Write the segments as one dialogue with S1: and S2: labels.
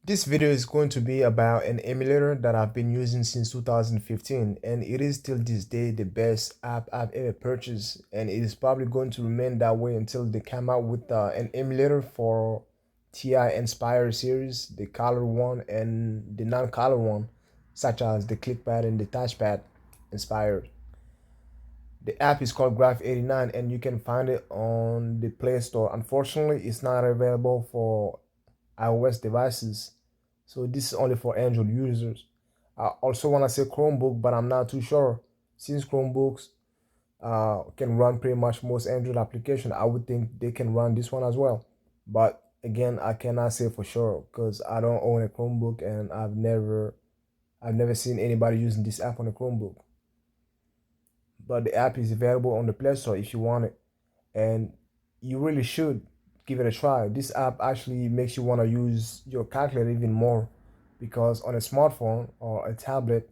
S1: This video is going to be about an emulator that I've been using since 2015, and it is till this day the best app I've ever purchased, and it is probably going to remain that way until they come out with an emulator for TI Inspire series, the color one and the non-color one, such as the clickpad and the touchpad inspired. The app is called Graph 89 and you can find it on the Play Store. Unfortunately, it's not available for iOS devices. So this is only for Android users. I also want to say Chromebook, but I'm not too sure. Since Chromebooks can run pretty much most Android application, I would think they can run this one as well. But again, I cannot say for sure because I don't own a Chromebook and I've never seen anybody using this app on a Chromebook. But the app is available on the Play Store if you want it, and you really should give it a try. This app actually makes you want to use your calculator even more because on a smartphone or a tablet.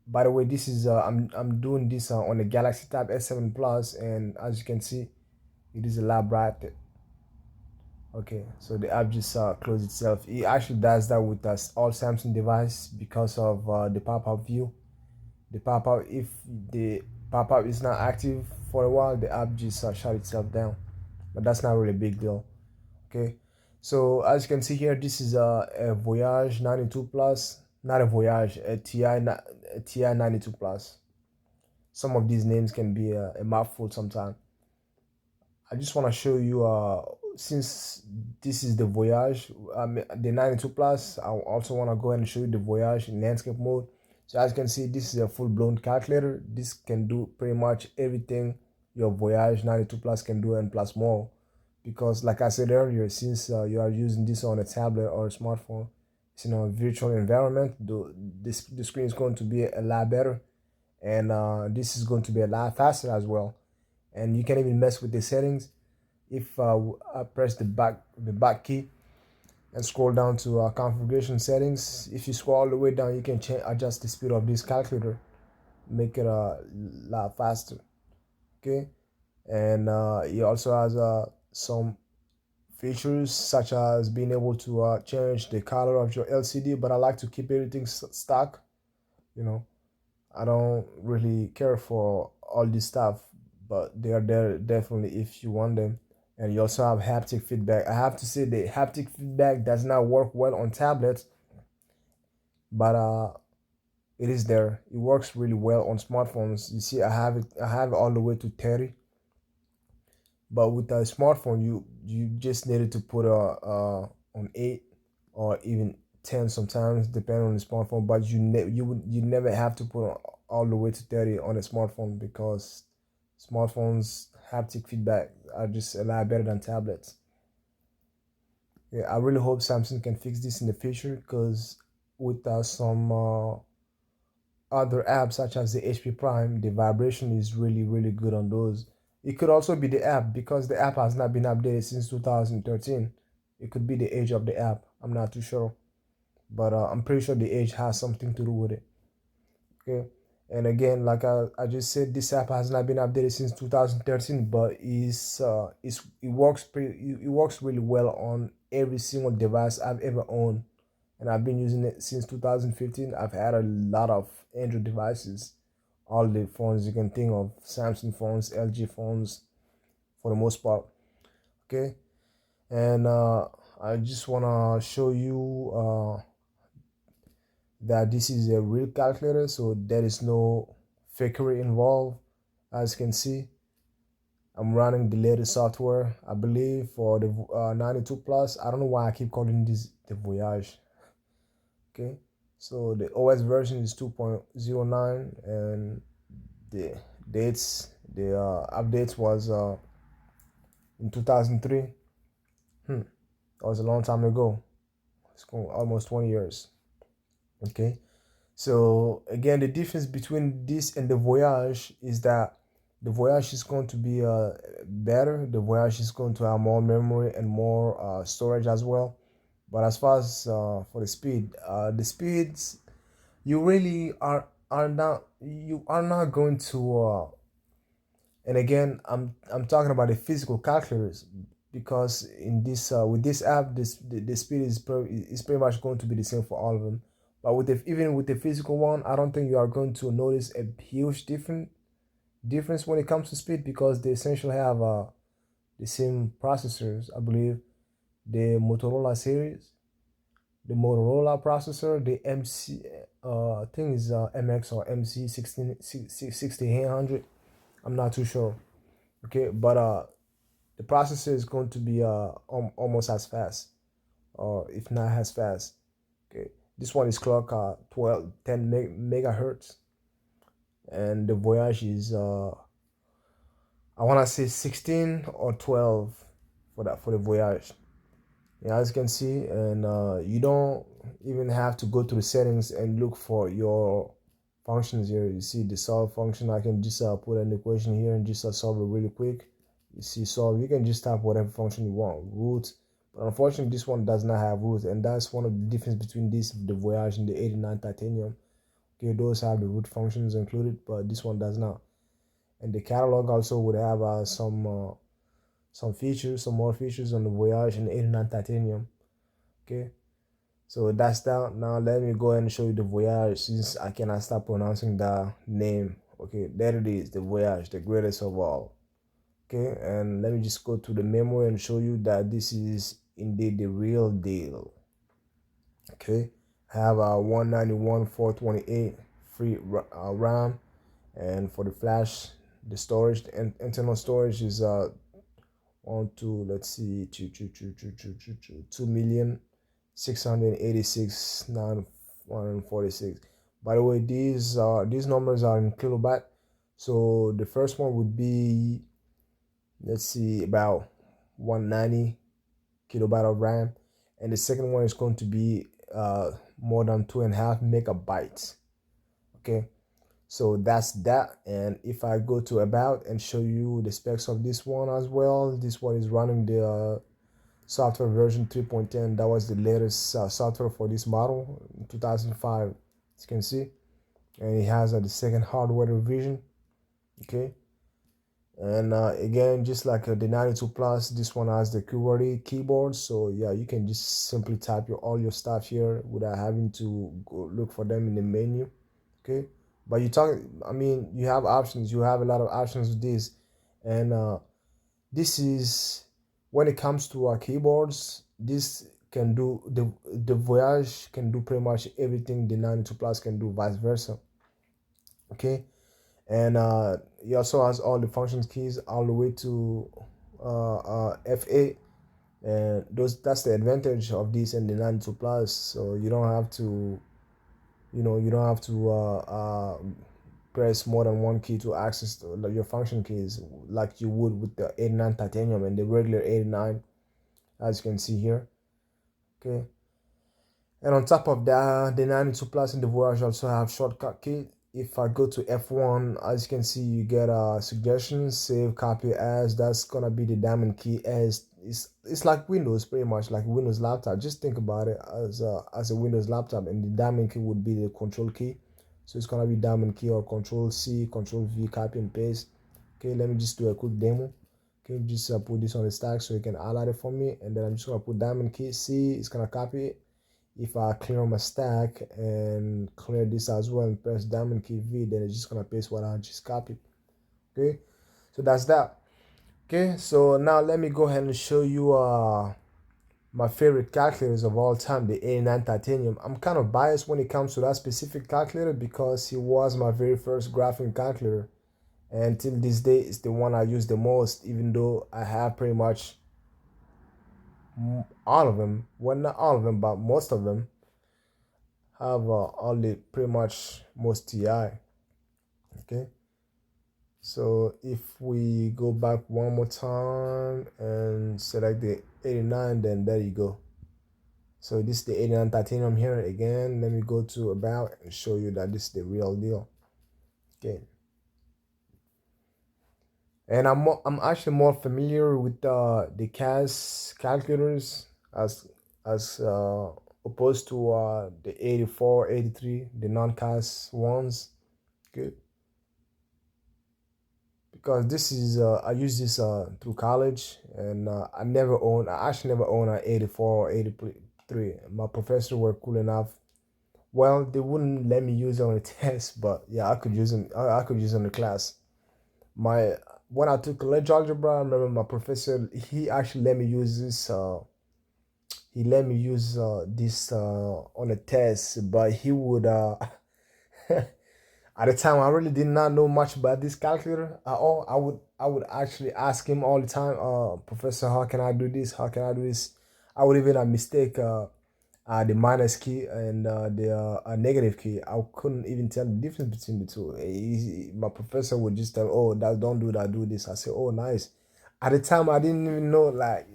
S1: By the way, this is I'm doing this on the Galaxy Tab S7 Plus, and as you can see, it is a lot brighter. Okay, so the app just closed itself. It actually does that with us all Samsung device because of the pop-up view. The pop-up, if the pop-up is not active for a while, the app just shut itself down. But that's not really a big deal. Okay, so as you can see here, this is a Voyage 92 Plus, not a Voyage, a TI 92 Plus. Some of these names can be a mouthful sometimes. I just want to show you, since this is the Voyage, the 92 Plus, I also want to go ahead and show you the Voyage in landscape mode. So as you can see, this is a full-blown calculator. This can do pretty much everything your Voyage 92 Plus can do and plus more. Because like I said earlier, since you are using this on a tablet or a smartphone, it's in a virtual environment, the screen is going to be a lot better, and this is going to be a lot faster as well. And you can even mess with the settings. If I press the back key and scroll down to configuration settings, if you scroll all the way down, you can adjust the speed of this calculator, make it a lot faster. Okay, and it also has some features such as being able to change the color of your LCD, but I like to keep everything stock. You know, I don't really care for all this stuff, but they are there definitely if you want them. And you also have haptic feedback. I have to say the haptic feedback does not work well on tablets, but it is there. It works really well on smartphones. You see, I have it all the way to 30. But with a smartphone, you just needed to put on 8 or even 10 sometimes, depending on the smartphone. But you never have to put all the way to 30 on a smartphone because smartphones haptic feedback are just a lot better than tablets. Yeah, I really hope Samsung can fix this in the future because with some other apps such as the HP Prime, the vibration is really good on those. It could also be the app because the app has not been updated since 2013. It could be the age of the app. I'm not too sure, but I'm pretty sure the age has something to do with it. Okay, and again, like I just said, this app has not been updated since 2013, but it works it works really well on every single device I've ever owned, and I've been using it since 2015. I've had a lot of Android devices, all the phones you can think of, Samsung phones, LG phones, for the most part. Okay, and I just wanna show you that this is a real calculator, so there is no fakery involved. As you can see, I'm running the latest software, I believe, for the 92 Plus. I don't know why I keep calling this the Voyage. Okay, so the OS version is 2.09, and the the updates was in 2003. That was a long time ago. It's going almost 20 years. Okay, so again, the difference between this and the Voyage is that the Voyage is going to be better. The Voyage is going to have more memory and more storage as well. But as far as for the speeds, you really are not going to. And again, I'm talking about the physical calculators. because in this with this app, the speed is pretty much going to be the same for all of them. But with even with the physical one, I don't think you are going to notice a huge difference when it comes to speed, because they essentially have the same processors. I believe the Motorola series, the Motorola processor, the MC, I think is MX or MC 1600. I'm not too sure. Okay, but the processor is going to be almost as fast, or if not as fast. Okay, this one is clock 10 megahertz, and the Voyage is I want to say 16 or 12 for that, for the Voyage. Yeah, as you can see, and you don't even have to go to the settings and look for your functions here. You see the solve function. I can just put an equation here and just solve it really quick. You see solve. You can just type whatever function you want. Root. But unfortunately, this one does not have root, and that's one of the difference between this, the Voyage, and the 89 Titanium. Okay, those have the root functions included, but this one does not. And the catalog also would have some features, some more features on the Voyage and the 89 Titanium. Okay, so that's that. Now let me go ahead and show you the Voyage, since I cannot stop pronouncing the name. Okay, there it is, the Voyage, the greatest of all. Okay, and let me just go to the memory and show you that this is indeed the real deal. Okay, I have a 191 428 free RAM, and for the flash, the storage, the internal storage is on to, let's see, 2,686,946. By the way, these numbers are in kilobyte. So the first one would be, let's see, about 190 kilobyte of RAM, and the second one is going to be more than 2.5 megabytes. Okay, so that's that. And if I go to about and show you the specs of this one as well, this one is running the software version 3.10. That was the latest software for this model in 2005, as you can see. And it has the second hardware revision. Okay, and again, just like the 92 plus, this one has the QWERTY keyboard. So yeah, you can just simply type all your stuff here without having to go look for them in the menu. Okay, but I mean, you have options, you have a lot of options with this. And this is, when it comes to our keyboards, this can do, the Voyage can do pretty much everything the 92 plus can do, vice versa. Okay, and it also has all the functions keys all the way to F8, and that's the advantage of this and the 92 plus. So you don't have to, you don't have to press more than one key to access your function keys, like you would with the 89 Titanium and the regular 89, as you can see here. Okay, and on top of that, the 92 plus and the Voyage also have shortcut key. If I go to F1, as you can see, you get suggestions, save, copy as. That's gonna be the diamond key. As it's like Windows, pretty much like Windows laptop. Just think about it as a Windows laptop, and the diamond key would be the control key. So it's gonna be diamond key or control C, control V, copy and paste. Okay, let me just do a quick demo. Okay, just put this on the stack so you can highlight it for me, and then I'm just gonna put diamond key C. It's gonna copy it. If I clear my stack and clear this as well and press diamond key V, then it's just gonna paste what I just copied. Okay, so that's that. Okay, so now let me go ahead and show you my favorite calculators of all time, the 89 Titanium. I'm kind of biased when it comes to that specific calculator because it was my very first graphing calculator, and till this day it's the one I use the most, even though I have pretty much all of them, well, not all of them, but most of them have all the pretty much most TI. Okay, so if we go back one more time and select the 89, then there you go. So this is the 89 Titanium here. Again, let me go to about and show you that this is the real deal. Okay, and I'm actually more familiar with the CAS calculators as opposed to the 84, 83, the non-CAS ones. Good, because this is I use this through college, and I actually never owned an 84 or 83. My professor were cool enough. Well, they wouldn't let me use it on a test, but yeah, I could use them. I could use it in the class. My When I took college algebra, I remember my professor. He actually let me use this. He let me use this on a test, but he would. At the time, I really did not know much about this calculator at all. I would actually ask him all the time, Professor, how can I do this? How can I do this? I would even mistake the minus key and the negative key. I couldn't even tell the difference between the two. My professor would just tell, oh, that don't do that, do this. I said, oh, nice. At the time, I didn't even know like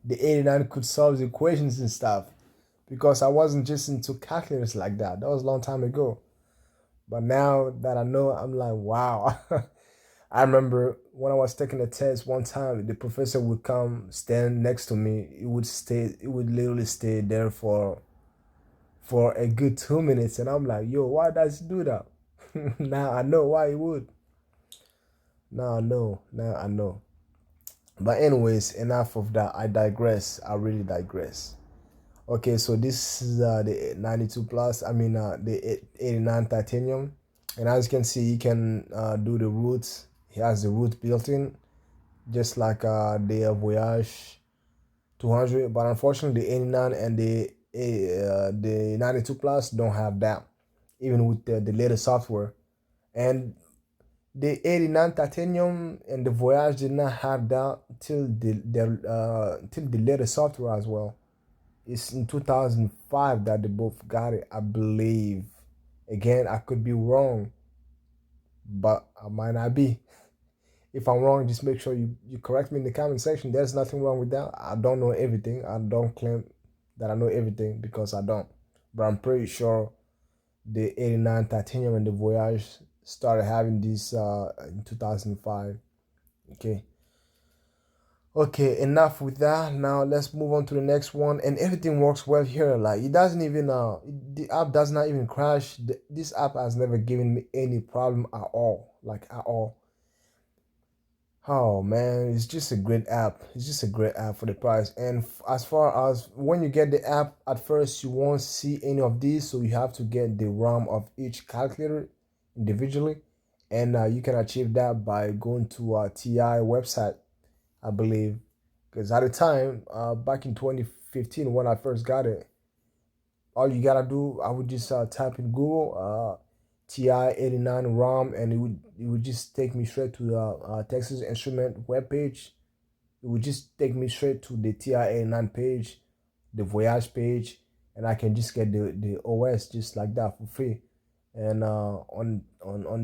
S1: the 89 could solve the equations and stuff because I wasn't just into calculators like that. That was a long time ago. But now that I know, I'm like, wow. I remember when I was taking a test one time, the professor would come stand next to me. It would literally stay there for a good 2 minutes, and I'm like, yo, why does he do that? Now I know why he would. Now I know. Now I know. But anyways, enough of that. I digress. I really digress. Okay, so this is the 92 plus. I mean the 89 titanium, and as you can see, you can do the roots. He has the root built in, just like the Voyage 200. But unfortunately, the 89 and the 92 plus don't have that, even with the latest software. And the 89 titanium and the Voyage did not have that till the latest software as well. It's in 2005 that they both got it, I believe. Again, I could be wrong, but I might not be. If I'm wrong, just make sure you correct me in the comment section. There's nothing wrong with that. I don't know everything. I don't claim that I know everything because I don't. But I'm pretty sure the 89 titanium and the Voyage started having this in 2005. Okay. Okay, enough with that. Now let's move on to the next one. And everything works well here. Like it doesn't even the app does not even crash. This app has never given me any problem at all. Like at all. Oh man, it's just a great app. It's just a great app for the price. And as far as when you get the app, at first you won't see any of these, so you have to get the ROM of each calculator individually, and you can achieve that by going to TI website, I believe, because at the time, back in 2015 when I first got it, all you gotta do, I would just type in Google TI 89 ROM, and it would just take me straight to the Texas Instrument webpage. It would just take me straight to the TI 89 page, the Voyage page, and I can just get the OS just like that for free. And on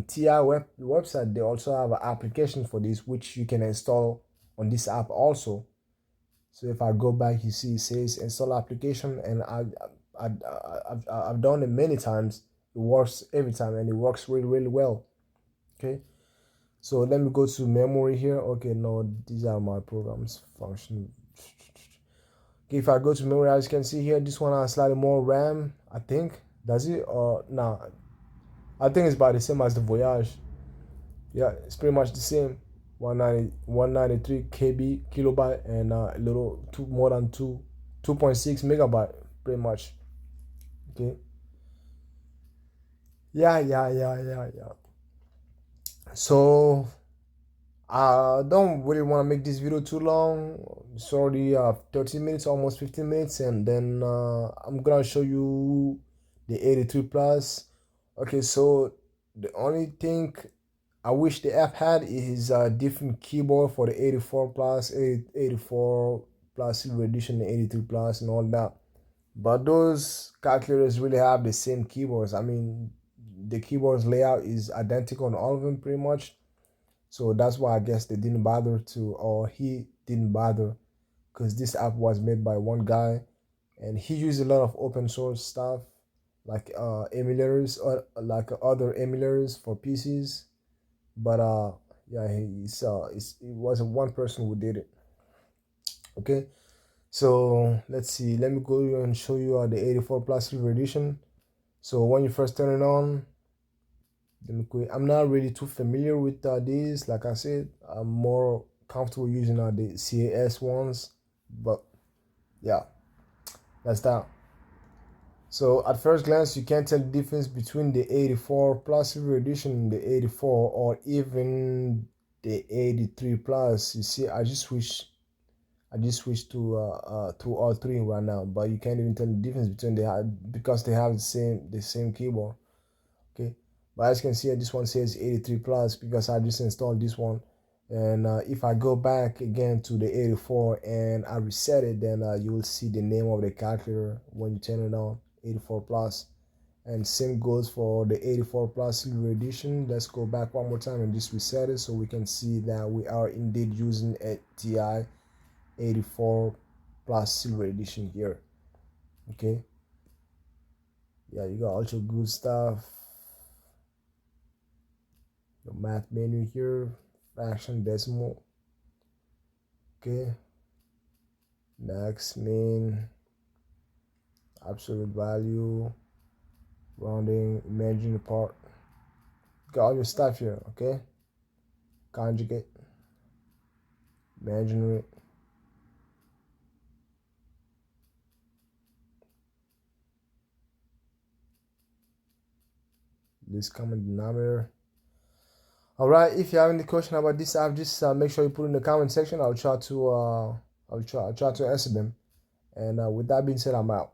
S1: TI website, they also have an application for this which you can install on this app also. So if I go back, you see it says install application, and I've done it many times. It works every time, and it works really really well. Okay, so let me go to memory here. Okay, no, these are my programs function. Okay, if I go to memory, as you can see here, this one has slightly more RAM. I think does it or nah? I think it's about the same as the Voyage. Yeah, it's pretty much the same. 193 KB kilobyte and a little two more than 2.6 megabyte pretty much. Okay. Yeah. So I don't really want to make this video too long. It's already 13 minutes, almost 15 minutes, and then I'm gonna show you the 83 plus. Okay, so the only thing I wish the app had is a different keyboard for the 84 plus, 84 plus silver edition, the 83 plus, and all that. But those calculators really have the same keyboards. I mean, the keyboard's layout is identical on all of them pretty much. So that's why I guess they didn't bother to, or he didn't bother, because this app was made by one guy, and he used a lot of open source stuff, like emulators, or like other emulators for PCs. But yeah, it wasn't one person who did it. Okay, so let's see. Let me go and show you the 84 plus silver edition. So when you first turn it on, Let me quit. I'm not really too familiar with these. Like I said, I'm more comfortable using the CAS ones. But yeah, that's that. So at first glance, you can't tell the difference between the 84 plus Silver Edition and the 84 or even the 83 plus. You see, I just switched to all three right now, but you can't even tell the difference between because they have the same keyboard. Okay, but as you can see, this one says 83 plus because I just installed this one. And if I go back again to the 84 and I reset it, then you will see the name of the calculator when you turn it on, 84 plus. And same goes for the 84 plus Silver Edition. Let's go back one more time and just reset it so we can see that we are indeed using a TI 84 plus Silver Edition here. Okay, yeah, you got all your good stuff. The math menu here, fraction, decimal. Okay, next, mean, absolute value, rounding, imaginary part. Got all your stuff here. Okay, conjugate, imaginary, least common denominator. All right, if you have any question about this app, just make sure you put in the comment section. I'll try to answer them. And with that being said, I'm out.